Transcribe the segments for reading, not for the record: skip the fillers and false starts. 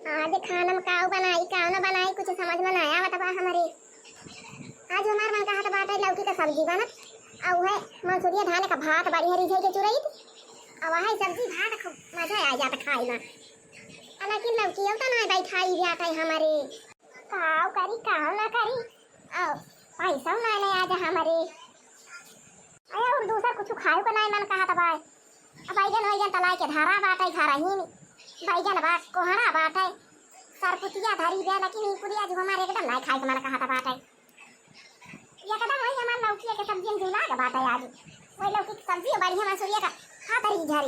आज खाना में काऊ बनाई काऊ न बनाई कुछ समझ में ना आया बता हमारे। आज हमार मन कहा था बाटे लौकी का सब्जी बनत और है मंसूरिया धान का भात बड़ी हरी के चुरई अब है सब्जी भात खूब मजा आ जाता खाए में। लेकिन लौकी तो ना भाई खाई जाता है हमारे काऊ करी काऊ ना करी और पैसा ना ले आज हमारे अरे और दूसरा कुछ खाए को नहीं मन कहा था भाई। अब बैगन तलाई के धारा बाटे घर ही बैगन बात कोहरा बाटे सरपुतिया धरी दे लेकिन ई पुरिया जो हमारे एकदम नहीं खाए के मन कहा था बाटे एकदम वही हमार लौकी के सब्जी में जुला के बाटे आज वही लौकी की सब्जी बढ़िया मंसूरिया का खा तरी झा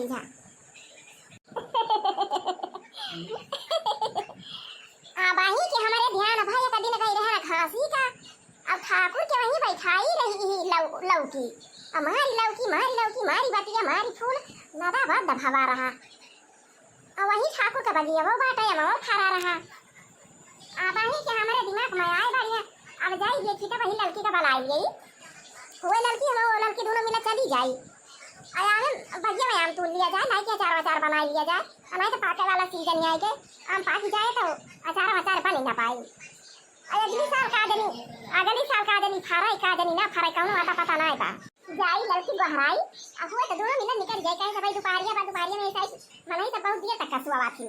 बाही के हमारे ध्यान भाई का दिन कही रहे खांसी का अब ठाकुर के वहीं बैठाई रही लौकी मारी बतिया मारी फूल लदा बाद दफावा रहा और वही ठाकुर का बगिया वो बाटे वो खड़ा रहा आबाही के हमारे दिमाग में आए बढ़िया अब जाई देखी तो वही लड़की का बनाई गई वो लड़की दोनों मिला चली जाई आयाम भजिया में आम तोड़ लिया जाए नहीं के अचार बना लिया जाए नहीं तो पाके वाला सीजन नहीं आएगा आम पाक जाए तो अचार बने ना पाई अगली साल का आदमी फराई का आदमी ना फराई कौन आता पता नहीं था जाई लड़की गहराई अब हुए तो दोनों मिलन निकल जाए कहीं भाई दोपहरिया में ऐसा मनाई तो बहुत दिया तक कसुआ बाथी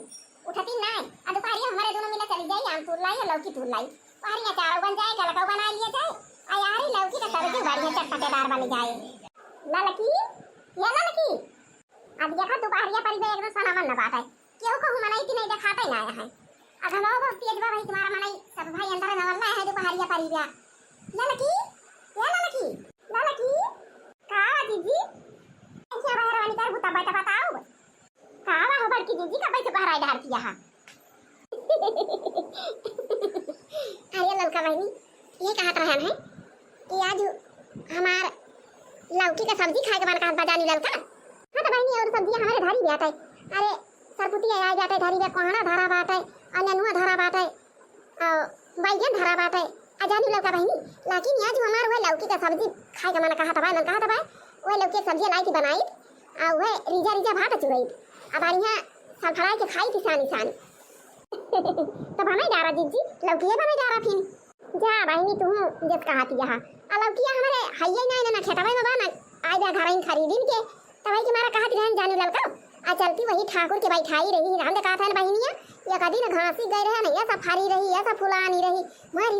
उठती नहीं आ दोपहरिया हमारे दोनों मिला चली जाई आम तोड़ लाई लौकी तोड़ लाई पारिया चारों बन जाए गलका बना लिया जाए आ यार लौकी का सब्जी बढ़िया चटपटेदार बन जाए लड़की अब देखा दोपहरिया पर एकदम सना मन ना बात है क्यों कहूं मनाई कि नहीं दिखाता ही ना है अब हम लोग तेज भाई तुम्हारा मनाई सब भाई अंदर नवलना है दोपहरिया पर गया लड़की का जीजी क्या बहरानी कर बुता बैठा बताओ कावा हो बड़की जीजी का बैठे बहराई डाल किया है अरे लड़का बहनी ये कहत रहन है कि आज हमार लौकी का सब्जी खाए के मन कहत बजानी लड़का हां तो बहनी और सब्जी हमारे धारी भी आता है अरे सरपुतिया आ जाता है धारी में कोहड़ा धारा बाटे अननुआ धारा बाटे और बैगन धारा बाटे अजानी लौका बहनी लेकिन आज हमार वो लौकी का सब्जी खाए के मन कहा था भाई वो लौकी की सब्जी लाई की बनाई और वो रिजा भात चुरई अब बढ़िया सब फराई के खाई थी सानी तो बनाई जा रहा जीजी लौकी बनाई जा रहा फिर जा बहनी तू जब कहा थी यहाँ लौकी हमारे हइये ना खेतवा में बना आज घर ही खरीदिन के तो भाई कि मारा कहा थी जाने लौका आ चलती वही ठाकुर के बैठाई रही राम कहा था बहनिया या कदी न घासी गई रहे नहीं सब फारी रही ऐसा फुलानी रही मारी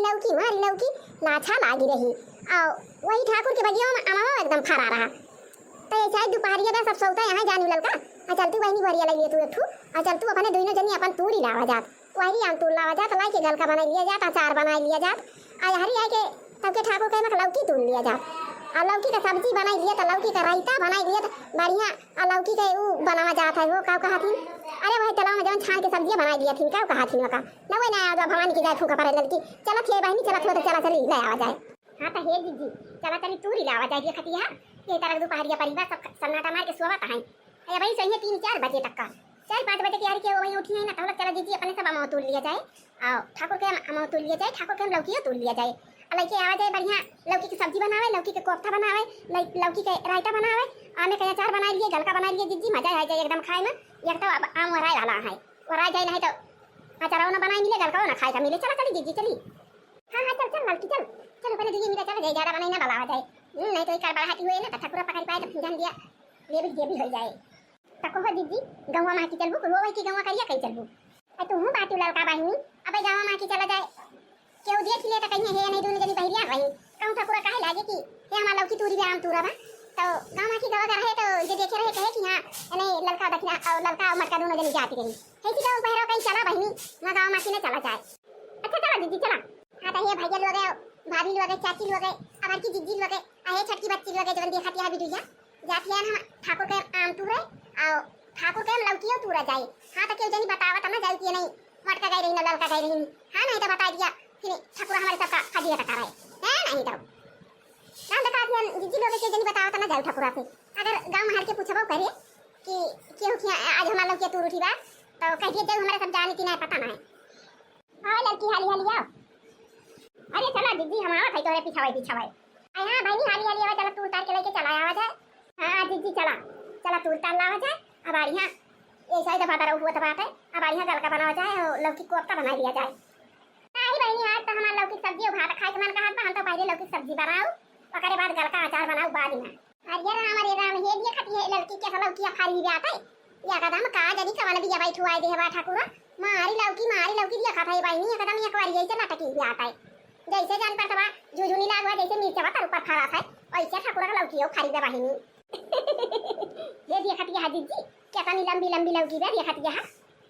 लौकी लाछा लागी रही और वही ठाकुर के बगिया में अमावा एकदम फरा रहा तो ये शायद दोपहरिया में सब सोता यहाँ जाने लड़का आ चलती वही बढ़िया लगी तू एकठू आ चलतू अपने दोनों जनी अपन तूरी लावा जात वही आम तूर लावा जात लाई के गलका बना लिया जात अचार बना लिया जात आ हरी आए के सबके ठाकुर के लौकी तूर लिया जात आ लौकी का सब्जी बनाई लिया तो लौकी का रायता बनाई लिया तो बढ़िया आ लौकी का वो बनावा जाता है वो का कहा थी अरे भाई तलाव में जवन छान के सब्जी बनाई लिया थी का कहा थी का ना वो ना आ भवानी की जाए फूका पड़े लड़की चला थे बहनी चला थे तो चला चली ले आवा जाए हां तो हे जीजी चला चली तूरी लावा जाए ये खतिया ये तरह दोपहरिया परिवार सब सन्नाटा मार के सोवत है अरे भाई सही 3-4 बजे तक का 4-5 बजे की यार के वही उठी है ना तो चला जीजी अपने सब अमाव तोड़ लिया जाए और ठाकुर के अमाव तोड़ लिया जाए ठाकुर के लौकी तोड़ लिया जाए लड़की आवा जाए बढ़िया लौकी की सब्जी बनावे लौकी के कोफ्ता बनावे लौकी के रायता बनावे आमे का अचार बना लिए गलका बना लिए जीजी मजा आ जाए एकदम खाए में एक तो आम वराय वाला है वराय जाए नहीं तो अचार ना बनाई मिले गलका ना खाए का मिले चला चली जीजी चली हां चल लड़की चल पहले दीदी मेरा चल जाए ज्यादा बनाई ना बनावा जाए नहीं तो एक बड़ा हाथी हुए ना ठकुरा पकड़ पाए तो फिर दिया ये भी हो जाए तको हो दीदी गंवा मां की चलबू वो की गंवा करिया कई चलबू तू हूं बाटू लड़का बहनी अब गंवा मां की चला जाए केउ देख ले तो कहीं है नहीं दोनों जनी बहरिया रही कहूं ठकुरा काहे लागे कि हे हमार लौकी तूरी आम तूरा बा तो गांव की गवा रहे तो जे देखे रहे कहे कि हां नहीं लड़का दक्षिणा और लड़का मटका दोनों जनी जाती रही है कि गांव बहरा कहीं चला बहनी ना गांव मां की ना चला जाए अच्छा चला दीदी चला हां तो ये भैया लोग भाभी लोग चाची लोग अब की जीजी लोग आहे छटकी बच्ची लोग जवन देखती है वीडियो जाती है ना ठाकुर के आम तूरे और ठाकुर के लौकी तूरा जाए हां तो केउ जनी बतावत ना जाए कि नहीं मटका गई रही ना लड़का गई रही हां नहीं तो बता दिया कि ठाकुर हमारे सबका फजीया टका रहे है नहीं तो नाम बता दिया जीजी लोग के जनी बताओ तो ना जाओ ठाकुरा से अगर गांव हार के पूछबो करे कि क्यों कि आज हमारा लोग के तू उठी बा तो कहिए जाओ हमारे सब जाने की नहीं पता ना है हां लड़की हाली आओ अरे चला जीजी हम आवत है तोरे पीछावे हां भाई हाली आवा चला तू उतार के लेके चला आवा जाए हां जीजी चला तू उतार लावा जाए अब बढ़िया ऐसा ही दफा हुआ था बात है। अब बढ़िया गलका बनावा जाए और लौकी कोफ्ता बना लिया जाए। अरे बहनी आज तो हमारा लौकी सब्जी भात खाए के मन कहा हम तो पहले लौकी सब्जी बनाओ ओकरे बाद गलका अचार बनाओ बाद में। अरे राम हे दिया खती है लड़की के लौकी फारी भी आता है या कदम का जदी कवन दिया बैठो आए दे बा ठाकुर मारी लौकी दिया खाता है बहनी एकदम एक बार यही नाटकी भी आता है जैसे जान पर तबा जुजुनी लागवा जैसे मिर्चा तर ऊपर फरा है ऐसे ठाकुर का लौकी हो फारी दे बहनी। ये दिया खती है जीजी क्या लंबी लंबी लौकी दे दिया खती है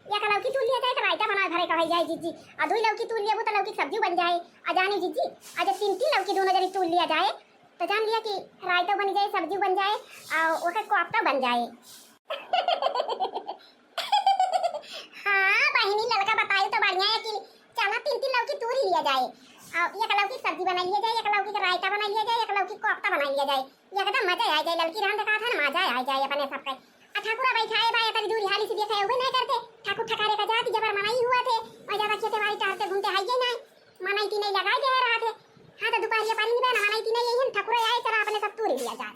या का लौकी तूल लिया जाए तो रायता बना घरे कहे जाए जीजी आ दो लौकी तूल लिया तो लौकी सब्जी बन जाए आ जानी जीजी आज तीन लौकी दोनों जनी तूल लिया जाए तो जान लिया कि रायता बन जाए सब्जी बन जाए और ओके कोफ्ता बन जाए। हाँ बहनी लड़का बताई तो बढ़िया है कि चला तीन लौकी तूल लिया जाए और एक लौकी सब्जी बना लिया जाए एक लौकी का रायता बना लिया जाए एक लौकी कोफ्ता बना लिया जाए एकदम मजा आ जाए लड़की रहन कहा था ना मजा आ जाए अपने सबका। ठाकुर बैठाए भाई अपनी दूरी हाली से देखा वो नहीं करते ठाकुर ठकारे का जाति जबर मनाई हुआ थे और ज्यादा खेते बाड़ी टहलते घूमते हाइए नहीं मनाई की नहीं लगाए दे रहा थे। हाँ तो दोपहर पानी नहीं बना मनाई की नहीं यही ठाकुर आए चला अपने सब तूर लिया जाए।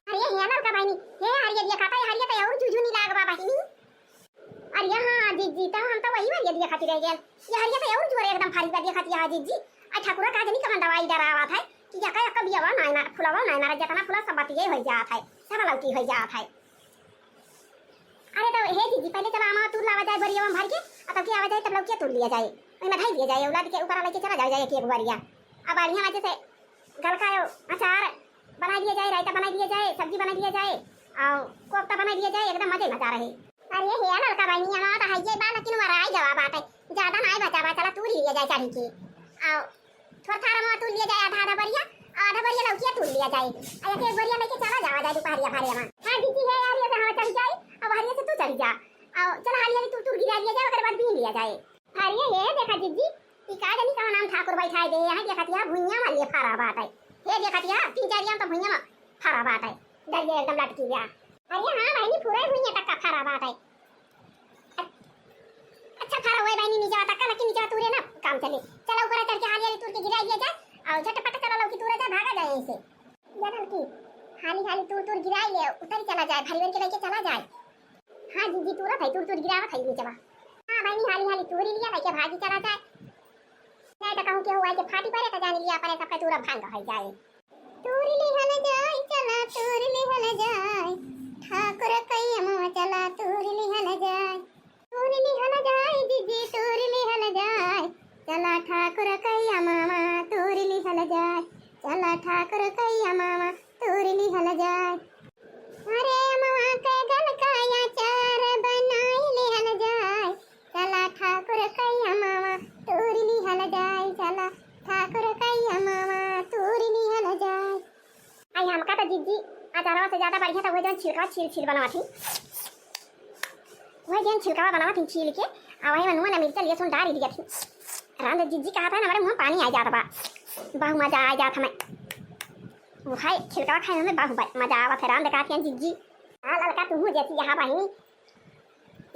अरे ये ना का बहनी हे हरिया दिया खाता है हरिया तो और जुजुनी लागवा बहनी। अरे हां जीजी तो हम तो वही हरिया दिया खाती रह गए ये हरिया तो और जोरे एकदम फारी दिया खाती है जीजी आ ठाकुर का जनी कमन दवाई डरावा था कि या का कभी आवा ना ना फुलावा ना ना जतना फुला सब बाती हो जात है सब लौकी हो जात है। अरे तो हे दीदी पहले चला आमा तूर लावा जाए बरिया में भर के अब की आवा जाए तब लौकी तूर लिया जाए ओई में ढाई दिया जाए औलाद के ऊपर लेके चला जाए एक बरिया अब बढ़िया वजह से गलका अचार बना दिया जाए रायता बना दिया जाए सब्जी बना दिया जाए और कोफ्ता बना दिया जाए एकदम मजे मजा रहे। अरे हे लड़का बहनी हां तो हाइए बा लेकिन मारा आई जवाब आता है ज्यादा ना बचा चला तूर लिया जाए चाही के और थोड़ा थारा में तूर लिया जाए आधा बरिया लौकी तूर लिया जाए एक बरिया लेके चला जावा जाए दोपहरिया भारे में। हां दीदी है यार ये तो हम चल जाए अब हरिया से तू चल जा और चल हरिया तू गिरा लिया जाए ओकर बाद भी लिया जाए। हरिया ये देखा जीजी ई का जनी का नाम ठाकुर बैठाए दे यहां देखतिया भुइया में ले फारा बात है ये देखतिया तीन चार तो भुइया में फारा बात है डर गए एकदम लटकी गया। अरे हां बहनी पूरा भुइया तक का फारा बात है अच्छा फारा हुए बहनी नीचे तक का लेकिन नीचे तूरे ना काम चले चलो ऊपर चढ़ के हरिया तूर के गिरा लिया जाए और झटपट चला लौकी तूरे जा भागा जाए ऐसे या लड़की हाली तूर गिराई ले उतर चला जाए भरिवन के लेके चला जाए। हां जीजी तूरा भाई तूर गिरावा खाई नीचे बा हां बहनी हाली तूरी लिया लेके भागी चला जाए नहीं तो कहूं के हुआ के फाटी पड़े तो जान लिया अपने सबका तूरा भांग हो जाए। तूरी लिहल जाए चला तूरी लिहल जाए ठाकुर कैया चला तूरी लिहल जाए जीजी तूरी लिहल जाए चला ठाकुर कैया मामा तूरी लिहल जाए चला ठाकुर कैया मामा तूरी लिहल जाए। अरे मामा के गलका अचार बनाई लिहल जाए चला ठाकुर कैया मामा तूरी लिहल जाए चला ठाकुर कैया मामा तूरी लिहल जाए। आई हमका तो जीजी अचारवा से ज्यादा बढ़िया तो वो जन छिलका छील बनवा थी वही जन छिलका बनवा थी छील के और वही में नून मिर्च लहसुन डाल दिया थी राम जीजी कहा था ना हमारे मुंह पानी आ जाता बा बहु मजा आ जाता मैं वो भाई छिलका खाने में बहु मजा आवा था राम देखा थी जीजी हां लड़का तू जैसी यहाँ बहनी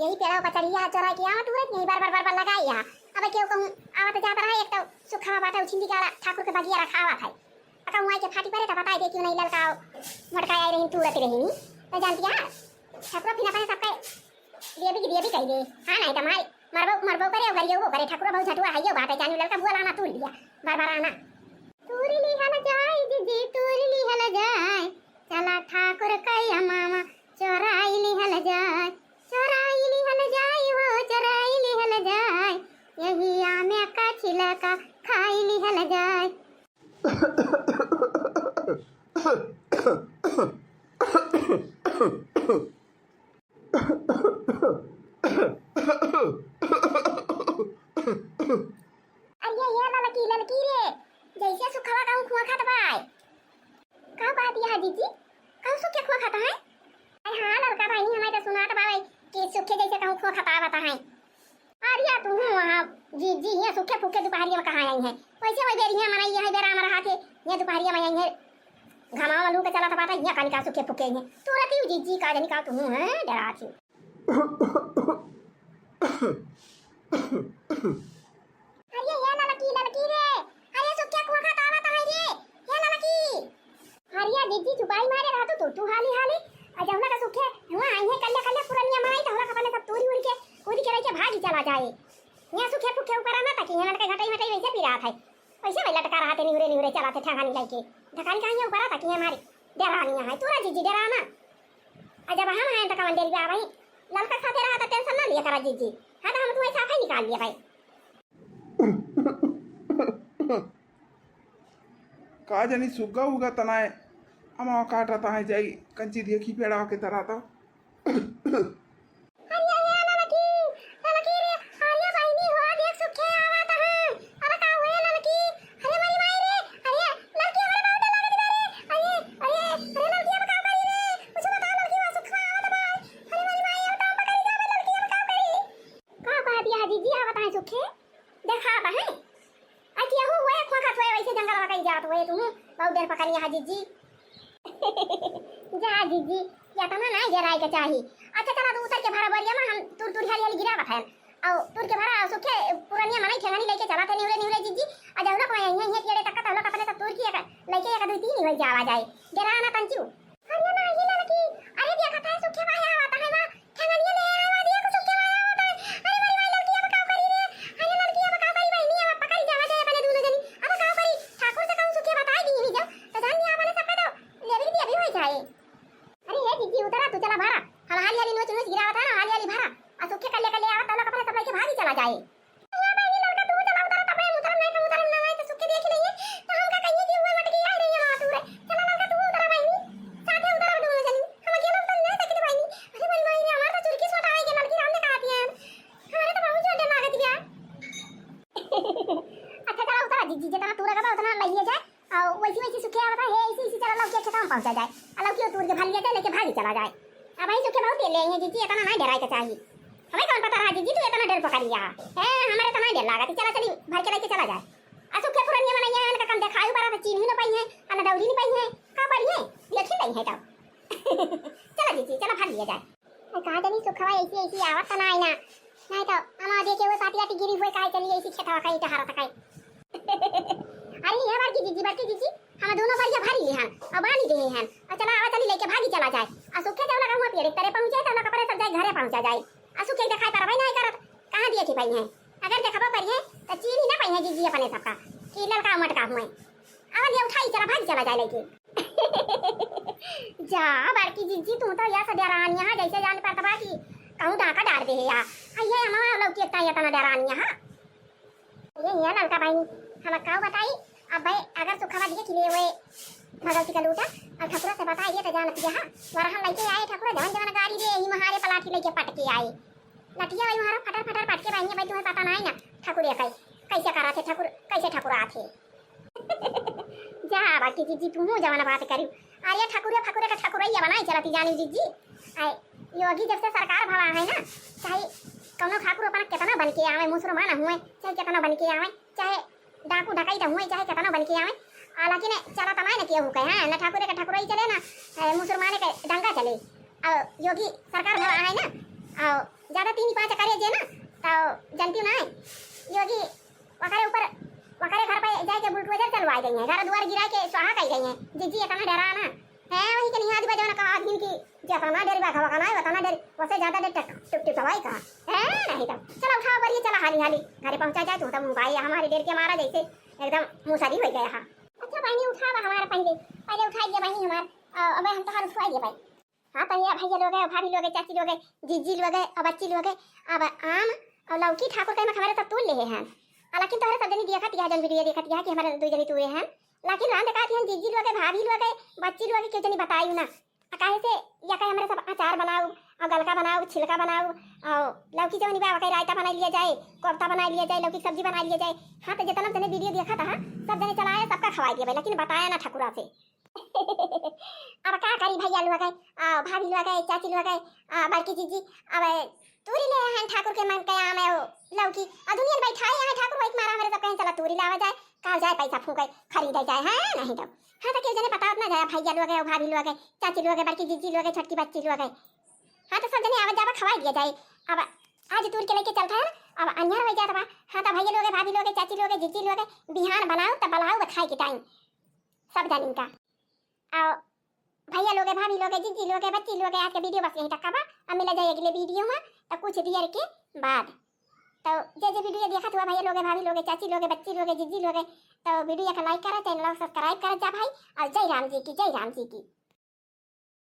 यही पेड़ा ऊपर चढ़िया चढ़ा के आवा तुरंत यही बार लगाई यहाँ अब क्यों कहूं आवा तो जाता रहा एक तो सुखा बाटा छिंदी का ठाकुर के बगिया रखा हुआ था अका वहां के फाटी पड़े तो बताई दे क्यों नहीं लड़का मटका आई रही तुरंत रही तो जानती है ठाकुर फिर अपने सबका दिया भी कह दे हां नहीं तो मरबो करे गरियो वो करे ठाकुर बहुत झटुआ है यो बात है जानी लड़का बुआ लाना तूल लिया बार आना तूरी लिहल जाए दीदी तूरी लिहल जाए चला ठाकुर कैया मामा चोराई लिहल जाए हो चोराई लिहल जाए यही आमे का छिलका खाई लिहल जाए। अरे ये लड़की रे जैसे सुखवा कहूं खुआ खाता भाई का बात यह जीजी कहूं सुखे खुआ खाता है। अरे हां लड़का भाई हमें तो सुनात बाई कि सुखे जैसे कहूं खुआ खाता बता है। अरे तू वहां जीजी ये सुखे फुके दोपहरिया में कहां आई है वैसे वही बेरिया मनाई है बेरा में रहा थे ये दोपहरिया में आई है घमा वालू के चला था बात ये कानी का सुखे फुके है तू रखी जीजी का जनी का तू है डरा थी। अरे ये लड़की रे अरे सुखे खुआ खाता बता है रे ये लड़की हरिया जीजी छुपाई मारे रहा तो तू हाली अच्छा हमरा का सुखे हुआ आई है कल्ले कल्ले पुरनिया माई तो हमरा का पने सब तोरी उड़ के कूद के रह के भागी चला जाए यहाँ सुखे फुखे ऊपर आना ताकि यहाँ लटके घटाई घटाई वैसे भी रहा था वैसे भाई लटका रहा थे निहुरे चला थे ठगानी लेके ढकानी कहाँ ऊपर आता कि हमारी डरानी है तोरा जीजी डराना जब हम हैं तो कवन डेरी पे आ भाई ललका खाते रहा था टेंशन ना लिया करा जीजी हाँ तो हम तुम्हें साफ ही निकाल लिया भाई का जानी सुग्गा उगा तनाए अमा काट रहा है जाई कंची देखी पेड़ा के तरह तो जीजी जा जीजी या तो ना जराई के चाही अच्छा चला तो उतर के भाड़ा बरिया में हम तुर तुर हरियाली गिरावत है और तुर के भाड़ा सुखे पुरानिया मनाई ठेगानी लेके चला थे निवरे जीजी आ जाऊ ना कोई यहीं कीड़े तक तवला अपने सब तुर की लेके एक दो तीन हो जावा जाए जरा ना तंचू हरिया ना ये लड़की अरे दिया कथा सुखे भाई आता है ना ठेगानी ले आवा दिया को सुखे भाई आता है अरे मेरी भाई लड़की अब का करी रे अरे लड़की अब का करी भाई नहीं अब पकड़ी जावा जाए अपने दोनों जनी अब का करी ठाकुर से कहूं सुखे बताई दी ही जा तो जान नहीं अपने सब तो लेवी भी अभी हो जाए अरे ये जीजी उतरा तू चला भाड़ा हम हाली नोच नोच गिरावा था ना हाली भाड़ा आ सुखे कल्ले कल्ले आवा तवला कपड़े सब लेके भागी चला जाए अरे भाई लड़का तू चला उतरा तब उतरम नहीं तो सुखे देख लेंगे तो हम का कहिए कि हुए मटकी आ रही है हाथ उरे चला लड़का तू उतरा भाई साथे उतरा दोनों जनी हम अकेले उतर नहीं सकते भाई अरे मेरी भाई ने हमारा तो चुरकी सोटा है कि लड़की हमने कहा दिया हमारे तो बहुत जोर लागत गया अच्छा चला उतरा जीजी जितना तू रखा उतना लइए जाए और वैसी सुखे आवता है इसी चला लौकी खेत में पहुंचा जाए अलग क्यों तूर के भाल लिया जाए लेके भागी चला जाए अब भाई सुखे बहुत लेंगे जीजी इतना ना डराए के चाहिए हमें कौन पता रहा जीजी तू इतना डर पकड़ लिया है हमारे तो नहीं डर लगा चला चली भर के लेके चला जाए आ सुखे पुरानिया बनाई है का कम दिखाई बारा चीन ही ना पाई है अन दौरी नहीं पाई है का पड़ी है लेखी नहीं है तब चला जीजी चला भाग लिया जाए कहा जानी सुखवा ऐसी आवत ना आई ना नहीं तो हम देखे वो साथी गिरी हुए काय चली ऐसी खेतवा का इटा हारा तकाई अरे ये बार की जीजी हम दोनों बार ये भारी लिहान अब आनी गई हैं और चला आवा चली लेके भागी चला जाए आ सुखे जाओ लगा हुआ पेड़ तेरे पहुंचे तो कपड़े सब जाए घरे पहुंचा जाए आ सुखे दिखाई पर भाई नहीं करत कहां दिए की पाई है अगर देखबा पर है तो चीन ही ना पाई है जीजी अपने सबका की लड़का मटका हुए आवा ले उठाई चला भागी चला जाए लेके जा बाकी जीजी तू तो या सदरान यहां जैसे जान पर तबा की कहूं डाका डाल दे या आइए हम लोग की एकता या तना डरान यहां ये लड़का भाई हम का बताई अब भाई अगर सुखवा दिए खिले हुए भगवती का लूटा और ठाकुर से बताइए तो जानत जहां वरहन लेके आए ठाकुर जवन जवन गाड़ी रे ही महारे पलाठी लेके पट के आए लटिया भाई महारा फटर पट के भाई तुम्हें पता नहीं ना ठाकुर ये कैसे करा थे ठाकुर कैसे ठाकुर आथे जा बाकी जीजी तू जवाना बात करी अरे ठाकुर का ठाकुरैया बनाई चलती जानी जीजी आई योगी जब से सरकार भवा है ना चाहे कौनो ठाकुर अपना कितना बन के आवे मुसलमान हुए चाहे कितना बन के आवे चाहे डाकू डकैत हुए चाहे कितना बन के आवे हालांकि ने चला तमाय न केहू कहे हैं न ठाकुर का ठाकुरई चले ना मुसलमान के डंगा चले और योगी सरकार भवा है ना और ज्यादा 3-5 करे जे ना तो जनती ना योगी वकरे ऊपर वकरे घर पे जाके बुलडोजर चलवा गई है घर द्वार गिरा के स्वाहा कर गई है जीजी इतना डरा ना है वही के नहीं आदमी बजाना का आदमी की जितना डर बा खवा ना उतना डर वैसे ज्यादा डर टुक टुक दवाई का है नहीं तो चलो उठाओ बढ़िए चला हाली घरे पहुंचा जाए तो भाई हमारे डर के मारा जैसे एकदम मुसादी हो गया हां अच्छा भाई उठावा हमारा पहले उठाई दिया भाई हमार अब हम तो हर उठवा दिया भाई हां भैया भैया लोग भाभी लोग चाची लोग जीजी लोग और बच्ची लोग अब आम और लौकी ठाकुर के में हमारे सब तोड़ ले हैं लेकिन तोहरे सब जनी देखत या जन वीडियो देखत या कि हमारे दो जनी तोड़े हैं लेकिन रात देखत हैं जीजी लोग भाभी लोग बच्ची लोग के जनी बताई ना काहे से या कहे हमारे सब अचार बनाओ और गलका बनाओ छिलका बनाओ और लौकी जवनी बा कहे रायता बना लिया जाए कोफ्ता बना लिया जाए लौकी सब्जी बना लिया जाए हाँ तो जितना जने वीडियो देखा था सब जने चलाया सबका खवाई दिया लेकिन बताया ना ठकुरा से अब क्या करी भैया लोग भाभी लोग चाची लोग बड़की जीजी अब तूरी ले हैं ठाकुर के मन के आम है लौकी और दुनिया में बैठा है ठाकुर वही मारा हमारे सब कहीं चला तूरी लावा जाए कहा जाए पैसा फूके खरीदा जाए है नहीं तो हाँ तो क्यों जने पता उतना जाए भैया लोग है भाभी लोग है चाची लोग है बड़की जीजी लोग है छोटकी बच्ची लोग है हाँ तो सब जने आवा जावा खवाई दिया जाए अब आज तूर के लेके चलता है ना अब अन्यार हो जाता हाँ तो भैया लोग है भाभी लोग है चाची लोग है जीजी लोग है बिहान बनाओ तो बनाओ खाए के टाइम सब जानी का और भैया लोग भाभी लोग जीजी लोग बच्ची लोग आज के वीडियो बस यहीं तक का बा। अब मिला जाए अगले वीडियो में तो कुछ देर के बाद। तो जे वीडियो देखा हुआ भैया लोग भाभी लोग चाची लोग बच्ची लोग जीजी लोग तो वीडियो को लाइक करा, चैनल सब्सक्राइब करा जा भाई। और जय राम जी की, जय राम जी की।